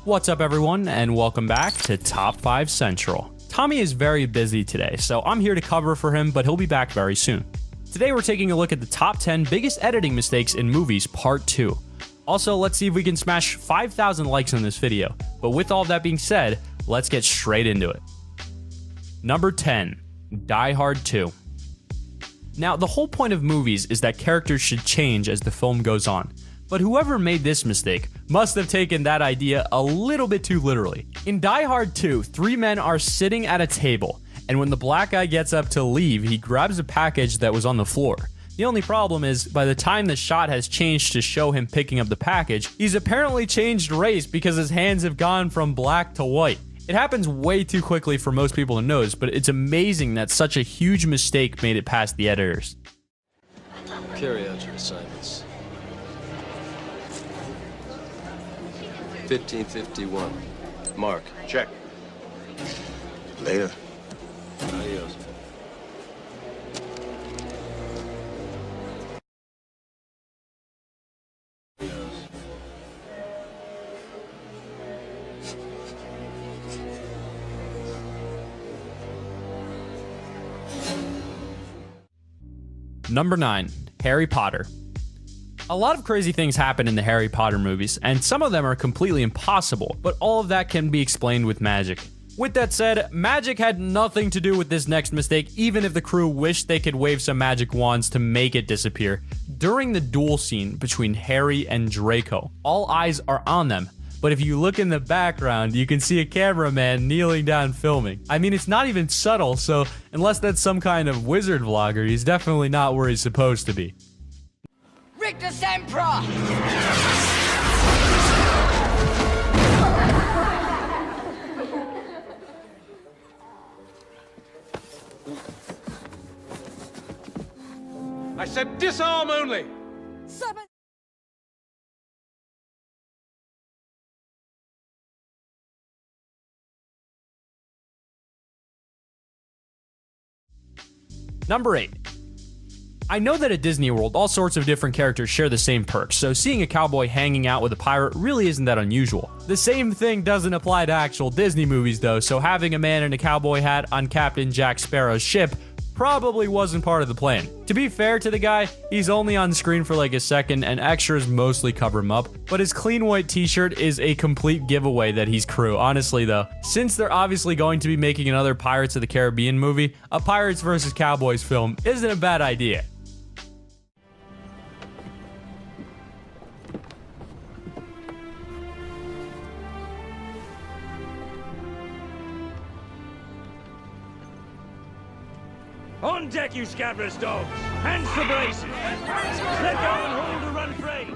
What's up everyone, and welcome back to Top 5 Central. Tommy is very busy today, so I'm here to cover for him, but he'll be back very soon. Today we're taking a look at the top 10 biggest editing mistakes in movies, part 2. Also, let's see if we can smash 5,000 likes on this video. But with all that being said, let's get straight into it. Number 10, Die Hard 2. Now, the whole point of movies is that characters should change as the film goes on. But whoever made this mistake must have taken that idea a little bit too literally. In Die Hard 2, three men are sitting at a table, and when the black guy gets up to leave, he grabs a package that was on the floor. The only problem is, by the time the shot has changed to show him picking up the package, he's apparently changed race because his hands have gone from black to white. It happens way too quickly for most people to notice, but it's amazing that such a huge mistake made it past the editors. Carry out your assignments. 1551. Mark. Check. Later. Adios. Number 9, Harry Potter. A lot of crazy things happen in the Harry Potter movies, and some of them are completely impossible, but all of that can be explained with magic. With that said, magic had nothing to do with this next mistake, even if the crew wished they could wave some magic wands to make it disappear. During the duel scene between Harry and Draco, all eyes are on them, but if you look in the background, you can see a cameraman kneeling down filming. I mean, it's not even subtle, so unless that's some kind of wizard vlogger, he's definitely not where he's supposed to be. Rictus Emperor! I said disarm only! Number 8. I know that at Disney World, all sorts of different characters share the same perks, so seeing a cowboy hanging out with a pirate really isn't that unusual. The same thing doesn't apply to actual Disney movies though, so having a man in a cowboy hat on Captain Jack Sparrow's ship probably wasn't part of the plan. To be fair to the guy, he's only on screen for like a second and extras mostly cover him up, but his clean white t-shirt is a complete giveaway that he's crew. Honestly though, since they're obviously going to be making another Pirates of the Caribbean movie, a Pirates vs. Cowboys film isn't a bad idea. On deck, you scabrous dogs! Hands to braces! Let go and hold to run free!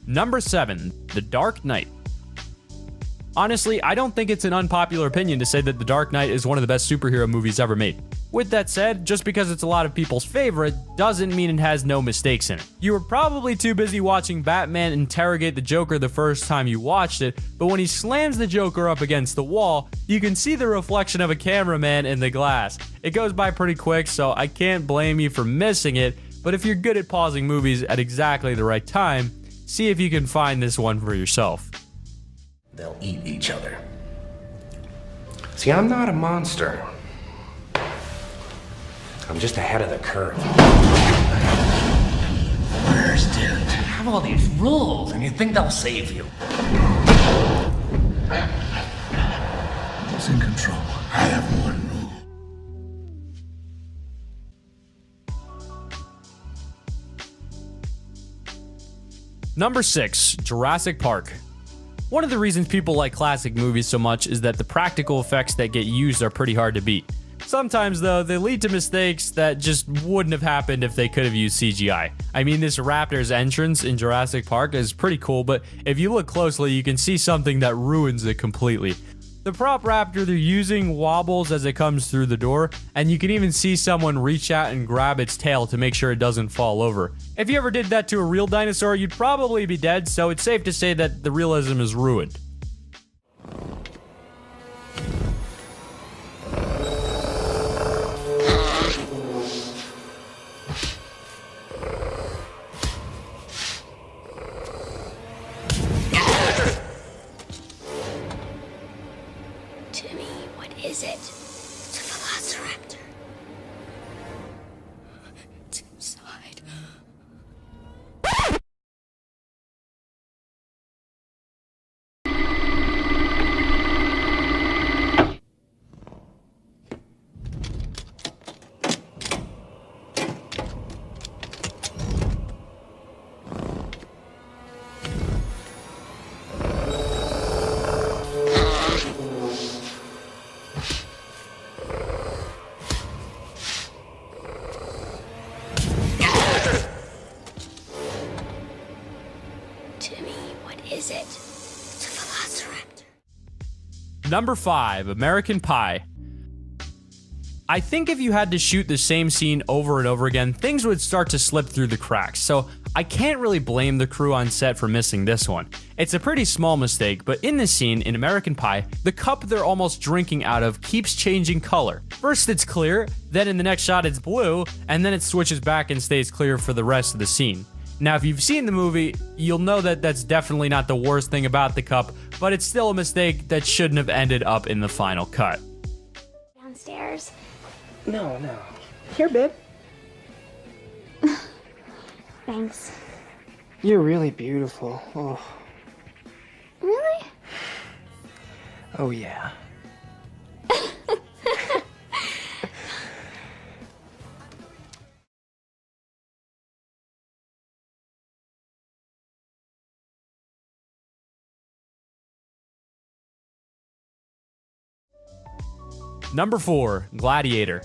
Number 7, The Dark Knight. Honestly, I don't think it's an unpopular opinion to say that The Dark Knight is one of the best superhero movies ever made. With that said, just because it's a lot of people's favorite doesn't mean it has no mistakes in it. You were probably too busy watching Batman interrogate the Joker the first time you watched it, but when he slams the Joker up against the wall, you can see the reflection of a cameraman in the glass. It goes by pretty quick, so I can't blame you for missing it, but if you're good at pausing movies at exactly the right time, see if you can find this one for yourself. They'll eat each other. See, I'm not a monster. I'm just ahead of the curve. Where's Dylan? You have all these rules, and you think they'll save you. Who's in control? I have one rule. Number 6, Jurassic Park. One of the reasons people like classic movies so much is that the practical effects that get used are pretty hard to beat. Sometimes, though, they lead to mistakes that just wouldn't have happened if they could have used CGI. I mean, this raptor's entrance in Jurassic Park is pretty cool, but if you look closely, you can see something that ruins it completely. The prop raptor they're using wobbles as it comes through the door, and you can even see someone reach out and grab its tail to make sure it doesn't fall over. If you ever did that to a real dinosaur, you'd probably be dead, so it's safe to say that the realism is ruined. Number 5, American Pie. I think if you had to shoot the same scene over and over again, things would start to slip through the cracks, so I can't really blame the crew on set for missing this one. It's a pretty small mistake, but in this scene in American Pie, the cup they're almost drinking out of keeps changing color. First it's clear, then in the next shot it's blue, and then it switches back and stays clear for the rest of the scene. Now, if you've seen the movie, you'll know that that's definitely not the worst thing about the cup, but it's still a mistake that shouldn't have ended up in the final cut. Downstairs. No. Here, babe. Thanks. You're really beautiful. Oh. Really? Oh, yeah. Number 4, Gladiator.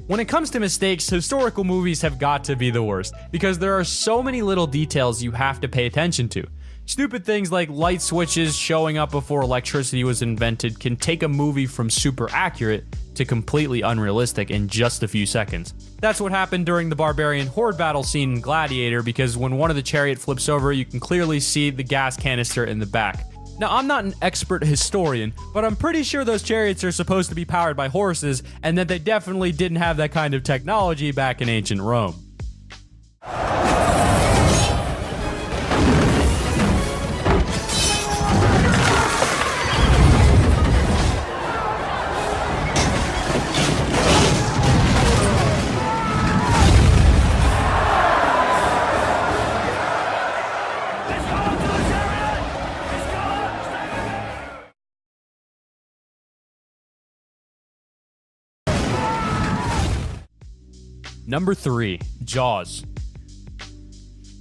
When it comes to mistakes, historical movies have got to be the worst, because there are so many little details you have to pay attention to. Stupid things like light switches showing up before electricity was invented can take a movie from super accurate to completely unrealistic in just a few seconds. That's what happened during the barbarian horde battle scene in Gladiator, because when one of the chariot flips over, you can clearly see the gas canister in the back. Now, I'm not an expert historian, but I'm pretty sure those chariots are supposed to be powered by horses, and that they definitely didn't have that kind of technology back in ancient Rome. Number 3, Jaws.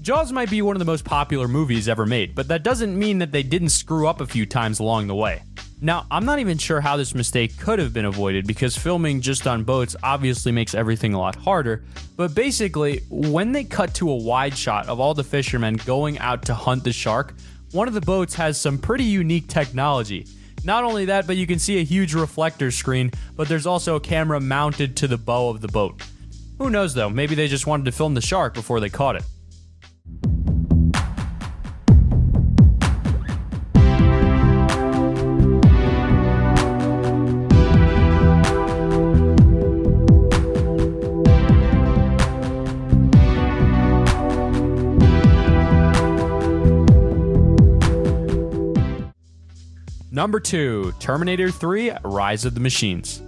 Jaws might be one of the most popular movies ever made, but that doesn't mean that they didn't screw up a few times along the way. Now, I'm not even sure how this mistake could have been avoided, because filming just on boats obviously makes everything a lot harder, but basically, when they cut to a wide shot of all the fishermen going out to hunt the shark, one of the boats has some pretty unique technology. Not only that, but you can see a huge reflector screen, but there's also a camera mounted to the bow of the boat. Who knows though, maybe they just wanted to film the shark before they caught it. Number 2, Terminator 3, Rise of the Machines.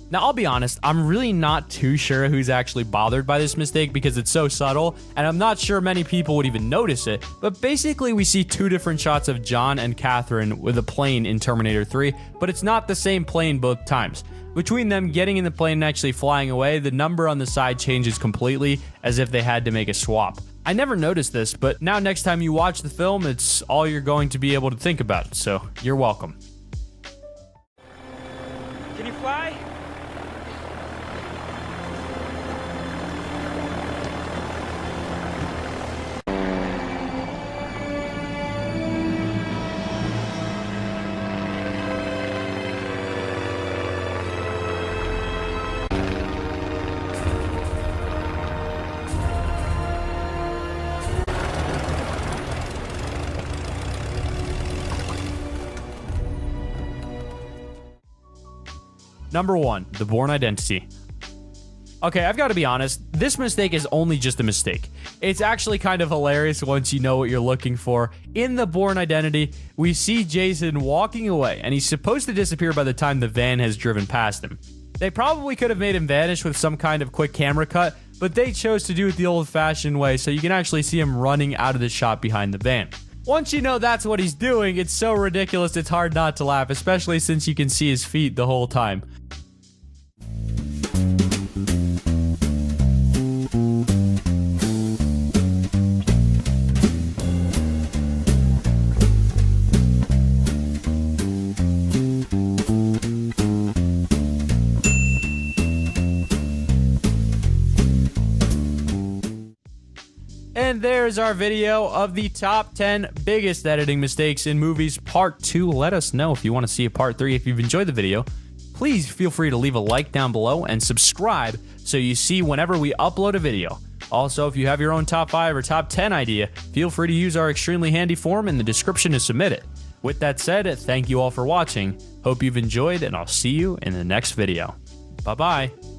Now, I'll be honest, I'm really not too sure who's actually bothered by this mistake because it's so subtle, and I'm not sure many people would even notice it, but basically we see two different shots of John and Catherine with a plane in Terminator 3, but it's not the same plane both times. Between them getting in the plane and actually flying away, the number on the side changes completely, as if they had to make a swap. I never noticed this, but now next time you watch the film, it's all you're going to be able to think about, so you're welcome. Can you fly? Number 1, The Bourne Identity. Okay, I've got to be honest, this mistake is only just a mistake. It's actually kind of hilarious once you know what you're looking for. In The Bourne Identity, we see Jason walking away, and he's supposed to disappear by the time the van has driven past him. They probably could have made him vanish with some kind of quick camera cut, but they chose to do it the old-fashioned way, so you can actually see him running out of the shot behind the van. Once you know that's what he's doing, it's so ridiculous it's hard not to laugh, especially since you can see his feet the whole time. And there's our video of the top 10 biggest editing mistakes in movies, part 2. Let us know if you want to see a part 3. If you've enjoyed the video, please feel free to leave a like down below and subscribe so you see whenever we upload a video. Also, if you have your own top 5 or top 10 idea, feel free to use our extremely handy form in the description to submit it. With that said, thank you all for watching. Hope you've enjoyed, and I'll see you in the next video. Bye-bye.